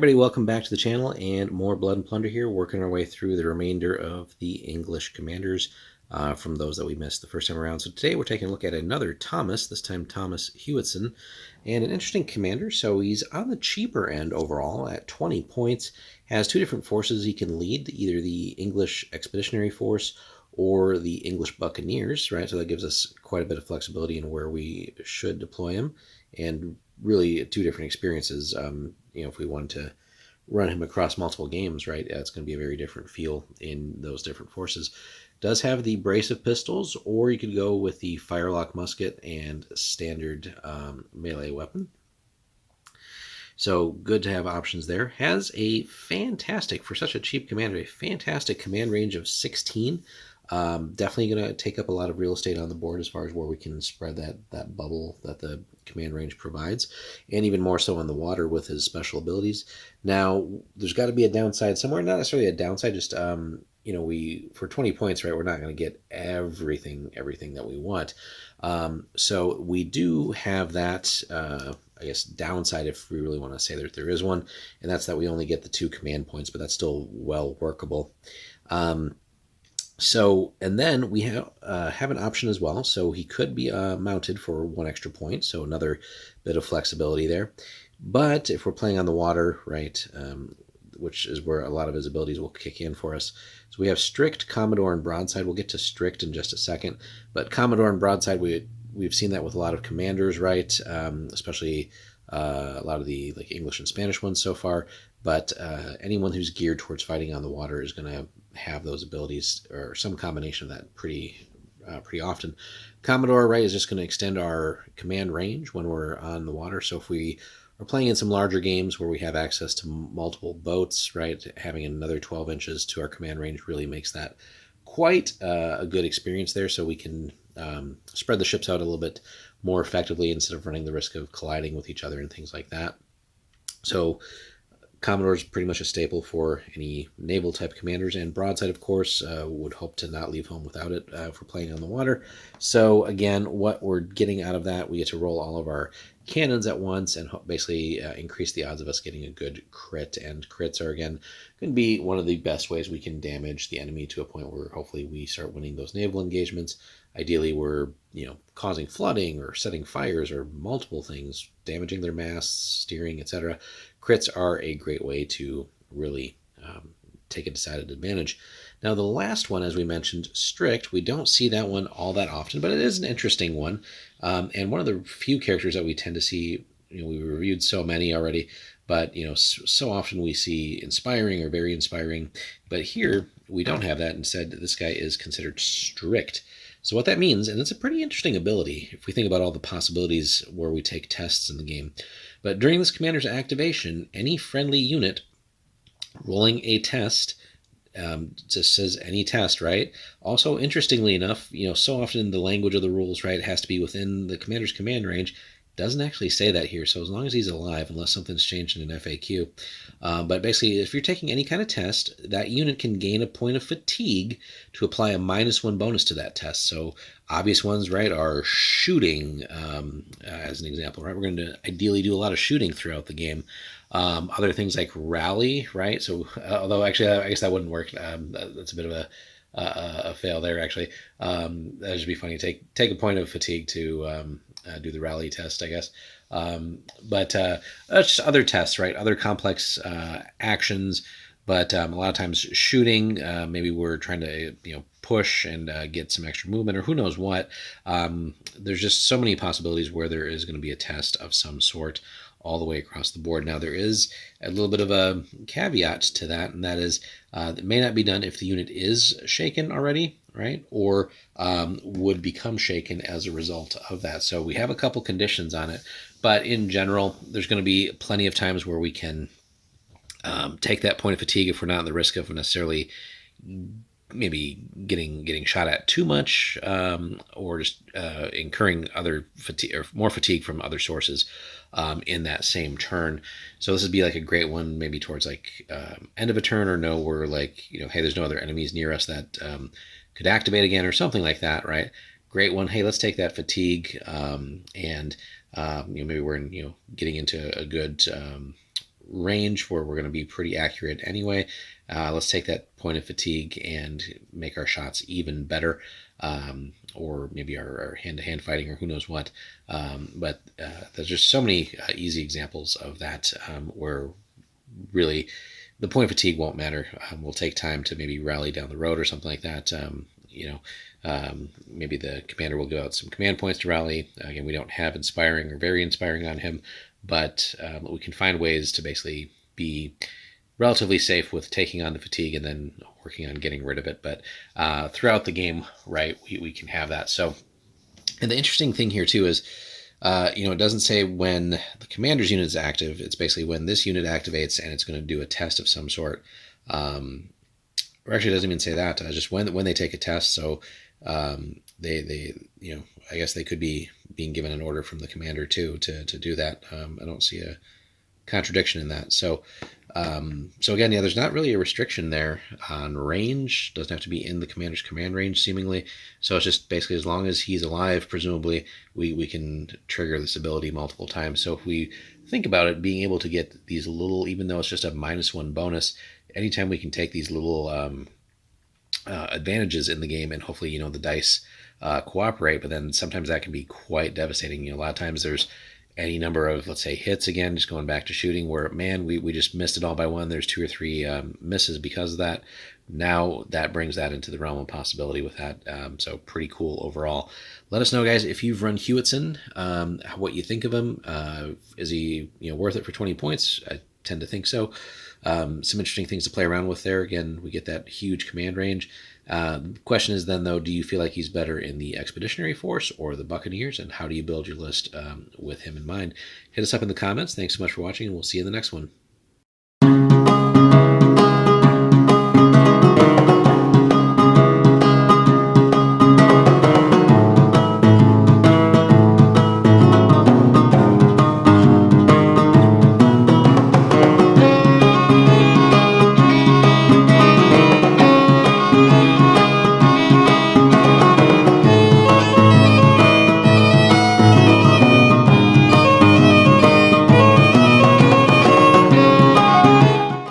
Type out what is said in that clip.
everybody, welcome back to the channel and more Blood and Plunder here, working our way through the remainder of the English commanders from those that we missed the first time around. So today we're taking a look at another Thomas, this time Thomas Hewetson, and an interesting commander. So he's on the cheaper end overall at 20 points, has two different forces he can lead, either the English Expeditionary Force or the English Buccaneers, right? So that gives us quite a bit of flexibility in where we should deploy him, and really two different experiences. If we wanted to run him across multiple games, right, it's going to be a very different feel in those different forces. Does have the brace of pistols, or you could go with the firelock musket and standard melee weapon. So good to have options there. Has a fantastic, for such a cheap commander, a fantastic command range of 16. Definitely going to take up a lot of real estate on the board as far as where we can spread that bubble that the command range provides, and even more so on the water with his special abilities. Now, there's got to be a downside somewhere. Not necessarily a downside, just we, for 20 points, right, we're not going to get everything that we want. So we do have that, I guess, downside, if we really want to say that there is one, and that's that we only get the 2 command points, but that's still well workable. And then we have an option as well. So he could be mounted for 1 extra point, so another bit of flexibility there. But if we're playing on the water, right, which is where a lot of his abilities will kick in for us. So we have Strict, Commodore, and Broadside. We'll get to Strict in just a second. But Commodore and Broadside, we've seen that with a lot of commanders, right, especially a lot of the English and Spanish ones so far. But anyone who's geared towards fighting on the water is going to have those abilities, or some combination of that, pretty often. Commodore, right, is just going to extend our command range when we're on the water. So if we are playing in some larger games where we have access to multiple boats, right, having another 12 inches to our command range really makes that quite a good experience there. So we can spread the ships out a little bit more effectively instead of running the risk of colliding with each other and things like that. So Commodore is pretty much a staple for any naval type commanders, and Broadside, of course, would hope to not leave home without it for playing on the water. So again, what we're getting out of that, we get to roll all of our cannons at once and basically increase the odds of us getting a good crit. And crits are, again, going to be one of the best ways we can damage the enemy to a point where hopefully we start winning those naval engagements. Ideally, we're causing flooding or setting fires or multiple things, damaging their masts, steering, etc. Crits are a great way to really take a decided advantage. Now, the last one, as we mentioned, Strict, we don't see that one all that often, but it is an interesting one. And one of the few characters that we tend to see, we reviewed so many already, but so often we see inspiring or very inspiring. But here, we don't have that. Instead, this guy is considered strict. So what that means, and it's a pretty interesting ability if we think about all the possibilities where we take tests in the game. But during this commander's activation, any friendly unit rolling a test, just says any test, right? Also, interestingly enough, so often the language of the rules, right, has to be within the commander's command range. Doesn't actually say that here, so as long as he's alive, unless something's changed in an FAQ. But basically, if you're taking any kind of test, that unit can gain a point of fatigue to apply a -1 bonus to that test. So obvious ones, right, are shooting, as an example, right? We're going to ideally do a lot of shooting throughout the game. Other things like rally, right? So although actually, I guess that wouldn't work. That's a bit of a fail there, actually. That would just be funny. Take a point of fatigue to do the rally test, I guess. But just other tests, right? Other complex actions. But a lot of times shooting, maybe we're trying to push and get some extra movement, or who knows what. There's just so many possibilities where there is going to be a test of some sort all the way across the board. Now, there is a little bit of a caveat to that, and that is it may not be done if the unit is shaken already, right, or would become shaken as a result of that. So we have a couple conditions on it, but in general, there's going to be plenty of times where we can take that point of fatigue if we're not at the risk of necessarily maybe getting shot at too much, or just incurring other fatigue or more fatigue from other sources in that same turn. So this would be like a great one, maybe towards end of a turn, or no, where hey, there's no other enemies near us that could activate again, or something like that, right? Great one. Hey, let's take that fatigue, and maybe we're getting into a good range where we're going to be pretty accurate anyway. Let's take that point of fatigue and make our shots even better, or maybe our hand-to-hand fighting, or who knows what. But there's just so many easy examples of that, where really the point of fatigue won't matter. We'll take time to maybe rally down the road or something like that. Maybe the commander will give out some command points to rally. Again, we don't have inspiring or very inspiring on him, but we can find ways to basically be relatively safe with taking on the fatigue and then working on getting rid of it. But throughout the game, right, we can have that. So, and the interesting thing here too is, it doesn't say when the commander's unit is active. It's basically when this unit activates and it's going to do a test of some sort. Or actually, it doesn't even say that. Just when they take a test. So they I guess they could be being given an order from the commander too to do that. I don't see a contradiction in that. So again, yeah, there's not really a restriction there on range. Doesn't have to be in the commander's command range, seemingly. So it's just basically as long as he's alive, presumably, we can trigger this ability multiple times. So if we think about it, being able to get these little, even though it's just a -1 bonus, anytime we can take these little advantages in the game, and hopefully, the dice cooperate, but then sometimes that can be quite devastating. A lot of times there's any number of, let's say, hits, again, just going back to shooting, where, man, we just missed it all by one. There's 2 or 3 misses because of that. Now that brings that into the realm of possibility with that. So pretty cool overall. Let us know, guys, if you've run Hewetson, what you think of him. Is he worth it for 20 points? I tend to think so. Some interesting things to play around with there. Again, we get that huge command range. The question is then, though, do you feel like he's better in the Expeditionary Force or the Buccaneers, and how do you build your list with him in mind? Hit us up in the comments. Thanks so much for watching, and we'll see you in the next one.